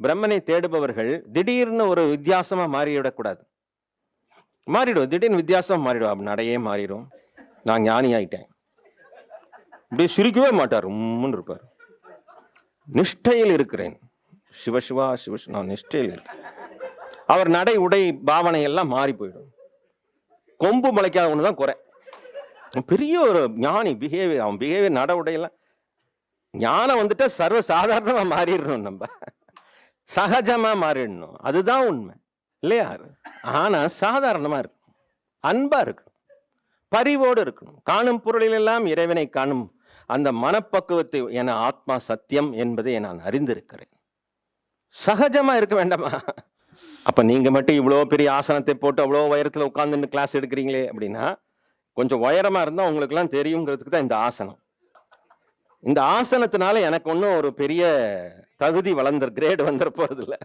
பிரம்மனை தேடுபவர்கள் திடீர்னு ஒரு வித்தியாசமா மாறிவிடக்கூடாது. மாறிடும், திடீர்னு வித்தியாசமா மாறிடும். அப்படி நடையே மாறிடும். நான் ஞானி ஆயிட்டேன், இப்படி சிரிக்கவே மாட்டார், உம்முன்னு இருப்பார். நிஷ்டையில் இருக்கிறேன், சிவசிவா சிவ, நான் நிஷ்டையில் இருக்கேன். அவர் நடை உடை பாவனை எல்லாம் மாறி போயிடும். கொம்பு முளைக்காத ஒண்ணுதான் குறை. பெரிய ஒரு ஞானி பிஹேவியர், அவன் பிஹேவியர் நட உடையெல்லாம் ஞானம் வந்துட்டா சர்வ சாதாரணமா மாறிடணும், நம்ம சகஜமா மாறிடணும். அதுதான் உண்மை இல்லையா? ஆனா சாதாரணமா இருக்கணும், அன்பா இருக்கணும், பரிவோடு இருக்கணும். காணும் பொருளில் எல்லாம் இறைவனை காணும் அந்த மனப்பக்குவத்தை என ஆத்மா சத்தியம் என்பதை நான் அறிந்திருக்கிறேன். சகஜமா இருக்க வேண்டாமா? அப்ப நீங்க மட்டும் இவ்வளவு பெரிய ஆசனத்தை போட்டு அவ்வளவு உயரத்துல உட்கார்ந்து கிளாஸ் எடுக்கிறீங்களே அப்படின்னா, கொஞ்சம் உயரமா இருந்தா உங்களுக்கு எல்லாம் தெரியுங்கிறதுக்கு தான் இந்த ஆசனம். இந்த ஆசனத்தினால எனக்கு ஒன்றும் ஒரு பெரிய தகுதி வளர்ந்த கிரேடு வந்துட போறது இல்லை.